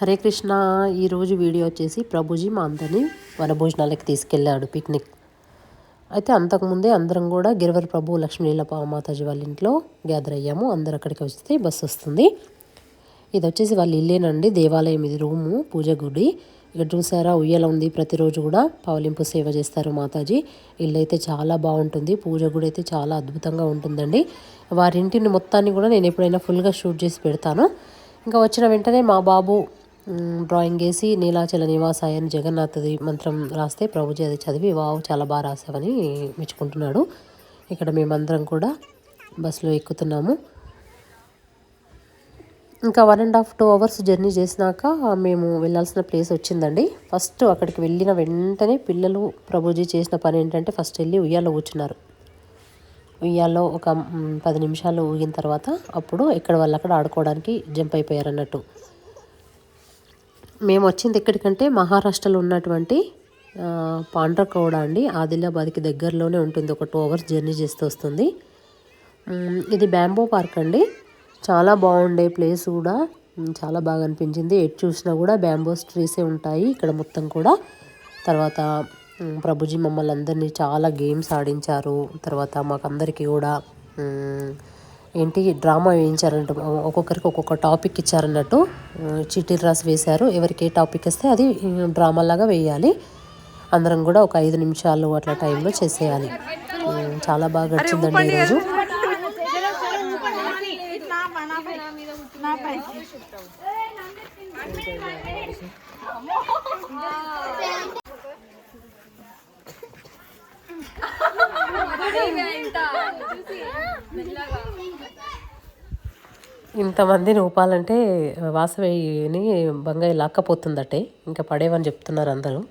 హరే కృష్ణ. ఈరోజు వీడియో వచ్చేసి ప్రభుజీ మా అందరినీ వనభోజనాలకి తీసుకెళ్ళాడు పిక్నిక్. అయితే అంతకుముందే అందరం కూడా గిరివర ప్రభు లక్ష్మీలీల మాతాజీ వాళ్ళ ఇంట్లో గ్యాదర్ అయ్యాము. అందరు అక్కడికి వస్తే బస్సు వస్తుంది. ఇది వచ్చేసి వాళ్ళ ఇల్లేనండి, దేవాలయం, ఇది రూము, పూజ గుడి. ఇక్కడ చూసారా ఉయ్యాల ఉంది. ప్రతిరోజు కూడా పవలింపు సేవ చేస్తారు మాతాజీ. ఇల్లు అయితే చాలా బాగుంటుంది. పూజ గుడి అయితే చాలా అద్భుతంగా ఉంటుందండి. వారింటిని మొత్తాన్ని కూడా నేను ఎప్పుడైనా ఫుల్గా షూట్ చేసి పెడతాను. ఇంకా వచ్చిన వెంటనే మా బాబు డ్రాయింగ్ వేసి నీలాచల నివాసాయ అని జగన్నాథది మంత్రం రాస్తే ప్రభుజీ అది చదివి వావ్ చాలా బాగా రాసావని మెచ్చుకుంటున్నాడు. ఇక్కడ మేమందరం కూడా బస్సులో ఎక్కుతున్నాము. ఇంకా 1.5-2 అవర్స్ జర్నీ చేసినాక మేము వెళ్ళాల్సిన ప్లేస్ వచ్చిందండి. ఫస్ట్ అక్కడికి వెళ్ళిన వెంటనే పిల్లలు ప్రభుజీ చేసిన పని ఏంటంటే ఫస్ట్ వెళ్ళి ఉయ్యాలో కూర్చున్నారు. ఉయ్యాలో ఒక 10 నిమిషాలు ఊగిన తర్వాత అప్పుడు ఎక్కడ వాళ్ళు అక్కడ ఆడుకోవడానికి జంప్ అయిపోయారు అన్నట్టు. మేము వచ్చింది ఎక్కడికంటే మహారాష్ట్రలో ఉన్నటువంటి పాండ్రకౌడ అండి. ఆదిలాబాద్కి దగ్గరలోనే ఉంటుంది. ఒక 2 అవర్స్ జర్నీ చేస్తూ వస్తుంది. ఇది బ్యాంబో పార్క్ అండి. చాలా బాగుండే ప్లేస్ కూడా, చాలా బాగా అనిపించింది. ఎటు చూసినా కూడా బ్యాంబో ట్రీసే ఉంటాయి ఇక్కడ మొత్తం కూడా. తర్వాత ప్రభుజీ మమ్మల్ని అందరినీ చాలా గేమ్స్ ఆడించారు. తర్వాత మాకందరికీ కూడా డ్రామా వేయించారంట. ఒక్కొక్కరికి ఒక్కొక్క టాపిక్ ఇచ్చారన్నట్టు. చీటీలు రాసి వేశారు. ఎవరికి ఏ టాపిక్ ఇస్తే అది డ్రామాలాగా వేయాలి. అందరం కూడా ఒక 5 నిమిషాలు అట్లా టైంలో చేసేయాలి. చాలా బాగా గడిచిందండి ఈరోజు. ఇంతమందిని ఊపాలంటే వాసవిని బంగాయి లాక్కపోతుందటే, ఇంకా పడేవని చెప్తున్నారు అందరూ.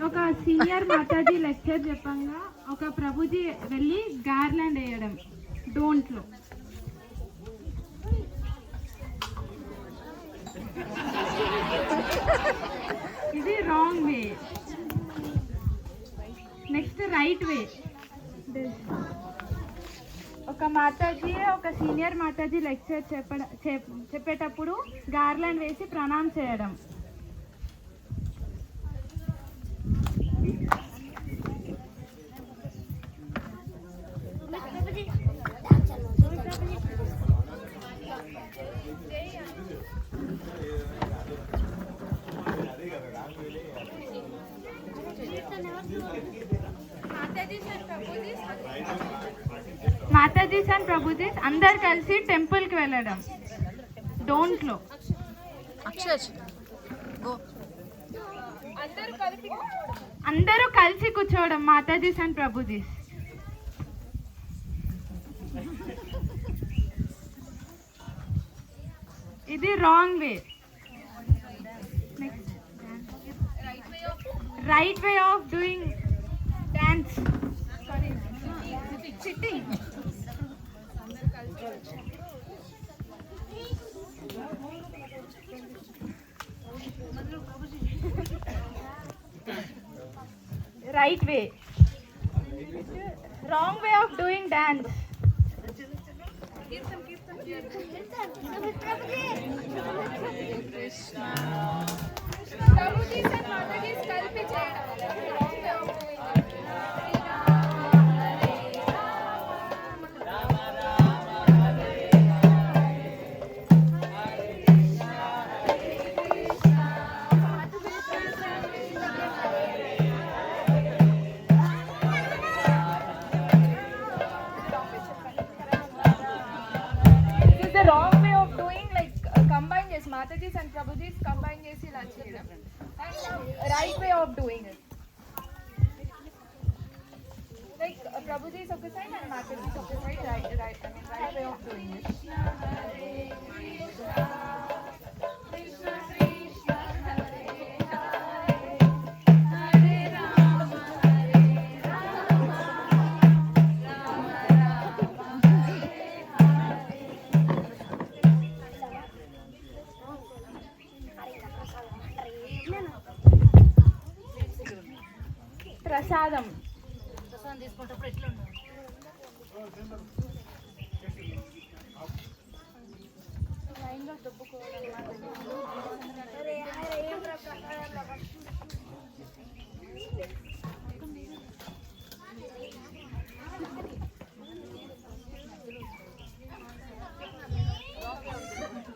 ఒక సీనియర్ మాతాజీ లెక్చర్ చెప్పంగా ఒక ప్రభుజీ వెళ్ళి గార్లాండ్ వేయడం డోంట్లో. ఇది wrong way. Next right way. ఒక సీనియర్ మాతాజీ లెక్చర్ చెప్పేటప్పుడు గార్లాండ్ వేసి ప్రణామం చేయడం. మాతాజీస్ అండ్ ప్రభుజీస్ అందరు కలిసి టెంపుల్కి వెళ్ళడం డోంట్లో. అందరూ కలిసి కూర్చోవడం మాతాజీస్ అండ్ ప్రభుజీస్. ఇది wrong way. Next right way of doing dance. Sitting. Right way. Wrong way of doing dance. Krishna. Prabhuji and Mataji's kalpi cheyadam. Wrong way of doing it. Mataji's and Prabhuji's combine chesi ila cheyadam. Right way of doing it. Like Prabhuji's of the side and Mataji's of the side. Right way of doing it. ప్రసాదం.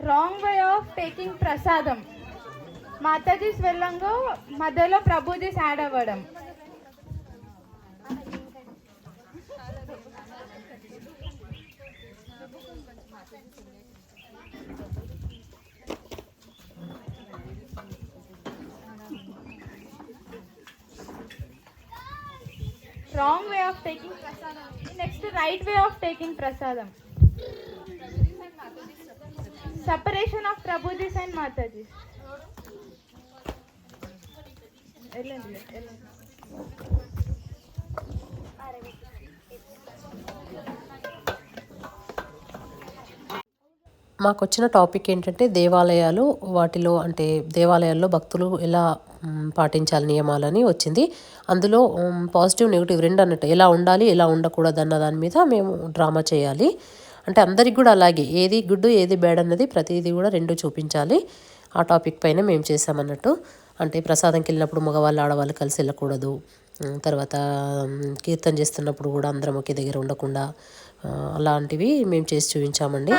Wrong way of taking ప్రసాదం. మాతాజీస్ వెళ్ళంగా మధ్యలో prabhujis add అవ్వడం. Wrong way of taking ప్రసాదం. Next right way of taking ప్రసాదం. Separation of prabhujis and Matajis. మాకు వచ్చిన topic ఏంటంటే దేవాలయాలు, వాటిలో అంటే దేవాలయాల్లో భక్తులు ఎలా పాటించాలి నియమాలని వచ్చింది. అందులో పాజిటివ్ నెగిటివ్ రెండు అన్నట్టు, ఎలా ఉండాలి ఎలా ఉండకూడదు అన్న దాని మీద మేము డ్రామా చేయాలి. అంటే అందరికి కూడా అలాగే ఏది గుడ్ ఏది బ్యాడ్ అన్నది ప్రతిదీ కూడా రెండు చూపించాలి. ఆ టాపిక్ పైన మేము చేసామన్నట్టు. అంటే ప్రసాదంకి వెళ్ళినప్పుడు మగవాళ్ళు ఆడవాళ్ళు కలిసి వెళ్ళకూడదు, తర్వాత కీర్తన చేస్తున్నప్పుడు కూడా అందరం ఒకే దగ్గర ఉండకుండా, అలాంటివి మేము చేసి చూపించామండి.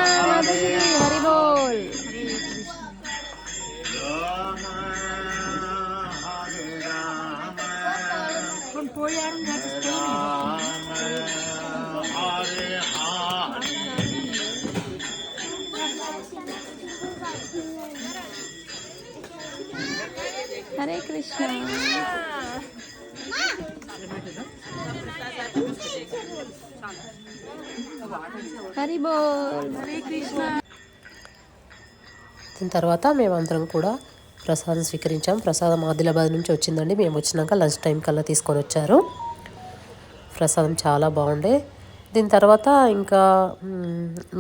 హరే కృష్ణ. హరి బోల్. హరే కృష్ణ. దీని తర్వాత మేమందరం కూడా ప్రసాదం స్వీకరించాం. ప్రసాదం ఆదిలాబాద్ నుంచి వచ్చిందండి. మేము వచ్చినాక లంచ్ టైం కల్లా తీసుకొని వచ్చారు. ప్రసాదం చాలా బాగుండే. దీని తర్వాత ఇంకా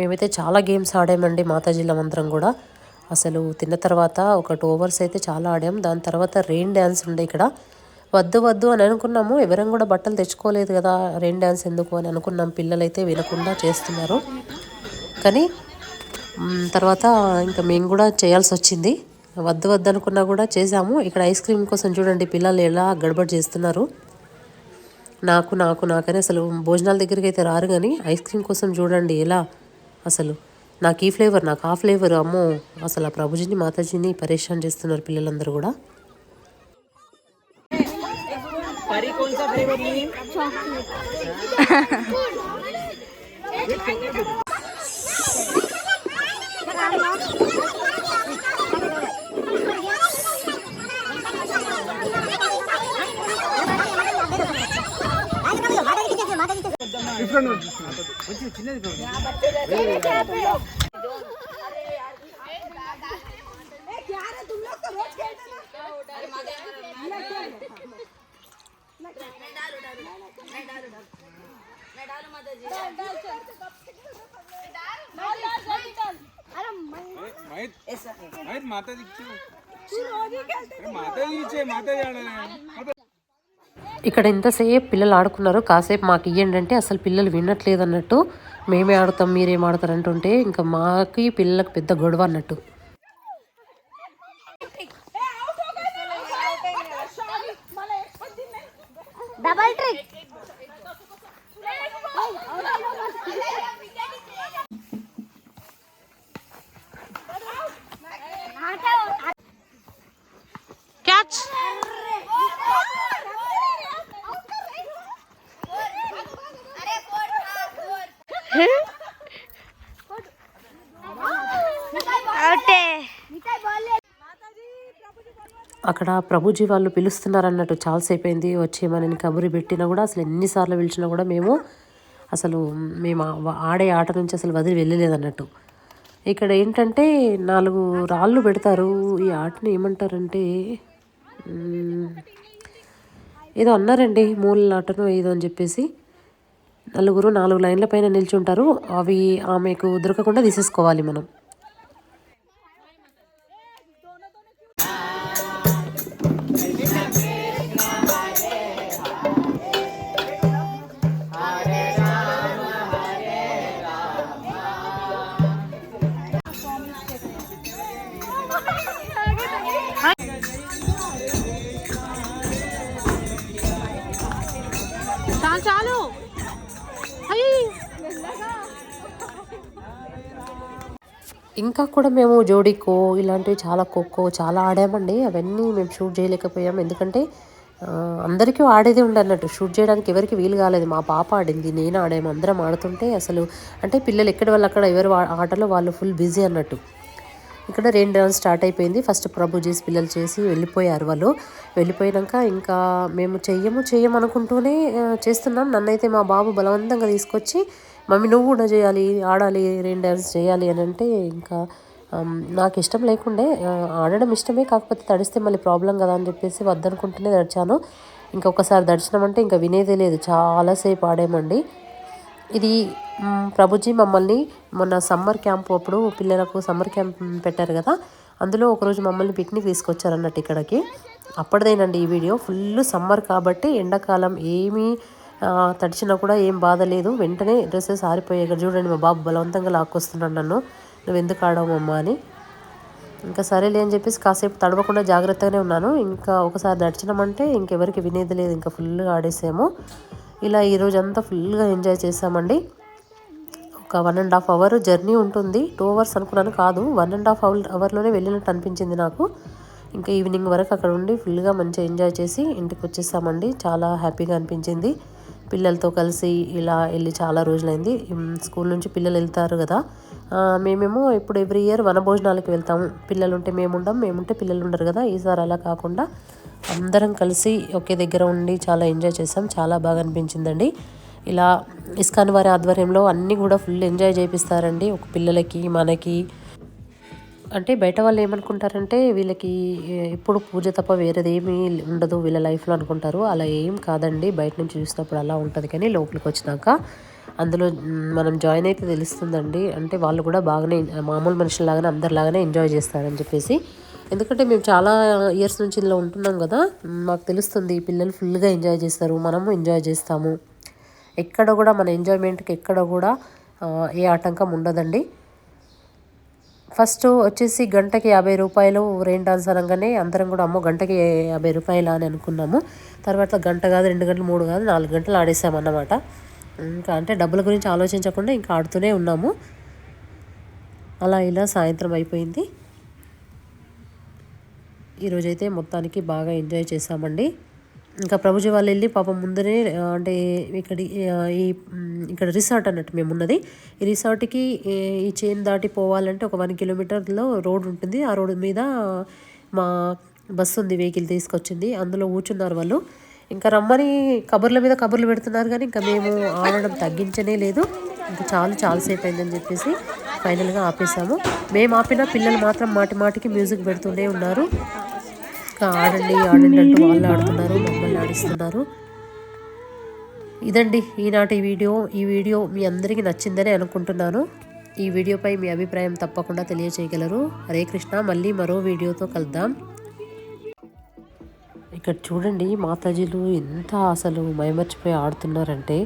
మేమైతే చాలా గేమ్స్ ఆడామండి మాతాజీలం అందరం కూడా. అసలు తిన్న తర్వాత ఒక 2 hours అయితే చాలా ఆడాం. దాని తర్వాత రెయిన్ డ్యాన్స్ ఉండే ఇక్కడ. వద్దు వద్దు అని అనుకున్నాము, ఎవరం కూడా బట్టలు తెచ్చుకోలేదు కదా, రెయిన్ డ్యాన్స్ ఎందుకు అని అనుకున్నాం. పిల్లలైతే వినకుండా చేస్తున్నారు. కానీ తర్వాత ఇంకా మేము కూడా చేయాల్సి వచ్చింది. వద్దు వద్దు అనుకున్నా కూడా చేసాము. ఇక్కడ ఐస్ క్రీమ్ కోసం చూడండి పిల్లలు ఎలా గడబడి చేస్తున్నారు. నాకు నాకు నాకని అసలు భోజనాల దగ్గరికి అయితే రారు, కానీ ఐస్ క్రీమ్ కోసం చూడండి ఎలా అసలు నాకు ఈ ఫ్లేవర్ నాకు ఆ ఫ్లేవర్, అమ్మో అసలు ఆ ప్రభుజీని మాతాజీని పరేషాన్ చేస్తున్నారు పిల్లలందరూ కూడా. ఇక్కడ ఇంతసేపు పిల్లలు ఆడుకున్నారు. కాసేపు మాకు ఇవ్వండి అంటే అసలు పిల్లలు వినట్లేదు అన్నట్టు. మేమే ఆడుతాం మీరేం ఆడతారు అంటుంటే ఇంకా మాకు పిల్లలకు పెద్ద గొడవ అన్నట్టు. Double trick. క్యాచ్. అక్కడ ప్రభుజీ వాళ్ళు పిలుస్తున్నారు అన్నట్టు చాలాసేపు అయింది. వచ్చేమని కబురు పెట్టినా కూడా అసలు ఎన్నిసార్లు పిలిచినా కూడా మేము ఆడే ఆట నుంచి అసలు వదిలి వెళ్ళలేదన్నట్టు. ఇక్కడ ఏంటంటే 4 రాళ్ళు పెడతారు. ఈ ఆటని ఏమంటారంటే ఏదో అన్నారండి, మూల ఆటను ఏదో అని చెప్పేసి. 4 లైన్ల పైన నిల్చుంటారు. అవి ఆమెకు దొరకకుండా తీసేసుకోవాలి మనం. ఇంకా కూడా మేము జోడీకో ఇలాంటివి చాలా ఖోఖో చాలా ఆడామండి. అవన్నీ మేము షూట్ చేయలేకపోయాము. ఎందుకంటే అందరికీ ఆడేది ఉండే అన్నట్టు. షూట్ చేయడానికి ఎవరికి వీలు కాలేదు. మా పాప ఆడింది, నేను ఆడాము, అందరం ఆడుతుంటే అసలు అంటే పిల్లలు ఎక్కడి వాళ్ళు అక్కడ ఎవరు ఆటలో వాళ్ళు ఫుల్ బిజీ అన్నట్టు. ఇక్కడ రెయిన్ డాన్స్ స్టార్ట్ అయిపోయింది. ఫస్ట్ ప్రభుజీస్ పిల్లలు చేసి వెళ్ళిపోయారు వాళ్ళు. వెళ్ళిపోయాక ఇంకా మేము చెయ్యము అనుకుంటూనే చేస్తున్నాం. నన్నైతే మా బాబు బలవంతంగా తీసుకొచ్చి మమ్మీ నువ్వు కూడా చేయాలి, ఆడాలి, రెయిన్ డాన్స్ చేయాలి అని అంటే ఇంకా నాకు ఇష్టం లేకుండే, ఆడడం ఇష్టమే, కాకపోతే తడిస్తే మళ్ళీ ప్రాబ్లం కదా అని చెప్పేసి వద్దనుకుంటూనే దడిచాను. ఇంకొకసారి దడిచినామంటే ఇంకా వినేదే లేదు. చాలాసేపు ఆడామండి. ఇది ప్రభుజీ మమ్మల్ని మొన్న సమ్మర్ క్యాంప్ అప్పుడు పిల్లలకు సమ్మర్ క్యాంప్ పెట్టారు కదా, అందులో ఒకరోజు మమ్మల్ని పిక్నిక్ తీసుకొచ్చారు అన్నట్టు ఇక్కడికి. అప్పటిదేనండి ఈ వీడియో. ఫుల్ సమ్మర్ కాబట్టి ఎండాకాలం ఏమీ తడిచినా కూడా ఏం బాధ లేదు. వెంటనే డ్రెస్సెస్ ఆరిపోయాయి. ఇక్కడ చూడండి మా బాబు బలవంతంగా లాక్కొస్తున్నాడు నన్ను, నువ్వు ఎందుకు ఆడవమ్మా అని. ఇంకా సరేలే అని చెప్పేసి కాసేపు తడవకుండా జాగ్రత్తగానే ఉన్నాను. ఇంకా ఒకసారి నడిచినామంటే ఇంకెవరికి వినేది లేదు. ఇంకా ఫుల్గా ఆడేసాము. ఇలా ఈరోజు అంతా ఫుల్గా ఎంజాయ్ చేసామండి. ఒక 1.5 అవర్ జర్నీ ఉంటుంది. 2 అవర్స్ అనుకున్నాను, కాదు 1.5 అవర్లోనే వెళ్ళినట్టు అనిపించింది నాకు. ఇంకా ఈవినింగ్ వరకు అక్కడ ఉండి ఫుల్గా మంచిగా ఎంజాయ్ చేసి ఇంటికి వచ్చేసామండి. చాలా హ్యాపీగా అనిపించింది. పిల్లలతో కలిసి ఇలా వెళ్ళి చాలా రోజులైంది. స్కూల్ నుంచి పిల్లలు వెళ్తారు కదా, మేమేమో ఇప్పుడు ఎవ్రీ ఇయర్ వనభోజనాలకు వెళ్తాము. పిల్లలు ఉంటే మేముంటే పిల్లలు ఉండరు కదా. ఈసారి అలా కాకుండా అందరం కలిసి ఒకే దగ్గర ఉండి చాలా ఎంజాయ్ చేసాం. చాలా బాగా అనిపించిందండి. ఇలా ఇస్కాన్ వారి ఆధ్వర్యంలో అన్నీ కూడా ఫుల్ ఎంజాయ్ చేపిస్తారండి. ఒక పిల్లలకి మనకి అంటే బయట వాళ్ళు ఏమనుకుంటారంటే వీళ్ళకి ఎప్పుడు పూజ తప్ప వేరేది ఏమీ ఉండదు వీళ్ళ లైఫ్లో అనుకుంటారు. అలా ఏం కాదండి. బయట నుంచి చూసినప్పుడు అలా ఉంటుంది, కానీ లోపలికి వచ్చినాక అందులో మనం జాయిన్ అయితే తెలుస్తుందండి. అంటే వాళ్ళు కూడా బాగానే మామూలు మనుషుల్లాగానే అందరిలాగానే ఎంజాయ్ చేస్తారని చెప్పేసి. ఎందుకంటే మేము చాలా ఇయర్స్ నుంచి ఇందులో ఉంటున్నాం కదా, మాకు తెలుస్తుంది. పిల్లలు ఫుల్గా ఎంజాయ్ చేస్తారు, మనము ఎంజాయ్ చేస్తాము. ఎక్కడ కూడా మన ఎంజాయ్మెంట్కి ఎక్కడ కూడా ఏ ఆటంకం ఉండదండి. ఫస్ట్ వచ్చేసి గంటకి 50 రూపాయలు రెయిన్ డాన్స్ అనగానే అందరం కూడా అమ్మో గంటకి 50 రూపాయలు అని అనుకున్నాము. తర్వాత గంట కాదు, 2 గంటలు, 3 కాదు, 4 గంటలు ఆడేసామన్నమాట. ఇంకా అంటే డబ్బుల గురించి ఆలోచించకుండా ఇంకా ఆడుతూనే ఉన్నాము. అలా ఇలా సాయంత్రం అయిపోయింది. ఈరోజైతే మొత్తానికి బాగా ఎంజాయ్ చేసామండి. ఇంకా ప్రభుజీ వాళ్ళు వెళ్ళి పాపం ముందరే అంటే ఇక్కడ రిసార్ట్ అన్నట్టు మేము ఉన్నది. ఈ రిసార్ట్కి ఈ చైన్ దాటి పోవాలంటే ఒక 1 కిలోమీటర్లో రోడ్ ఉంటుంది. ఆ రోడ్డు మీద మా బస్సు ఉంది, వెహికల్ తీసుకొచ్చింది. అందులో కూర్చున్నారు వాళ్ళు. ఇంకా రమ్మని కబుర్ల మీద కబుర్లు పెడుతున్నారు, కానీ ఇంకా మేము ఆడడం తగ్గించనే లేదు. ఇంకా చాలాసేపు అయిందని చెప్పేసి ఫైనల్గా ఆపేసాము. మేము ఆపిన పిల్లలు మాత్రం మాటికి మ్యూజిక్ పెడుతూనే ఉన్నారు. ఆడండి అంటూ వాళ్ళు ఆడుతున్నారు, మమ్మల్ని ఆడిస్తున్నారు. ఇదండి ఈనాటి వీడియో. ఈ వీడియో మీ అందరికీ నచ్చిందని అనుకుంటున్నాను. ఈ వీడియోపై మీ అభిప్రాయం తప్పకుండా తెలియచేయగలరు. హరే కృష్ణ. మళ్ళీ మరో వీడియోతో కలుద్దాం. ఇక్కడ చూడండి మాతాజీలు ఎంత అసలు మైమర్చిపోయి ఆడుతున్నారంటే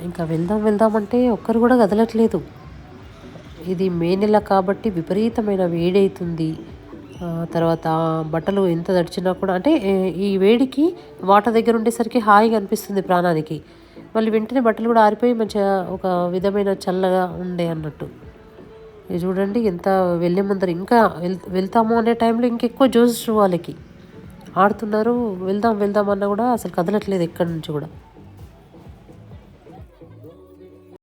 ఇంకా వెళ్దామంటే ఒక్కరు కూడా కదలట్లేదు. ఇది మే నెల కాబట్టి విపరీతమైన వేడవుతుంది. తర్వాత బట్టలు ఎంత తడిచినా కూడా అంటే ఈ వేడికి వాటర్ దగ్గర ఉండేసరికి హాయిగా అనిపిస్తుంది ప్రాణానికి. మళ్ళీ వెంటనే బట్టలు కూడా ఆరిపోయి మంచిగా ఒక విధమైన చల్లగా ఉండే అన్నట్టు. ఇది చూడండి ఎంత వెళ్ళే ముందర ఇంకా వెళ్తాము అనే టైంలో ఇంకెక్కువ జోష్ వాళ్ళకి ఆడుతున్నారు. వెళ్దాం అన్నా కూడా అసలు కదలట్లేదు ఎక్కడి నుంచి కూడా.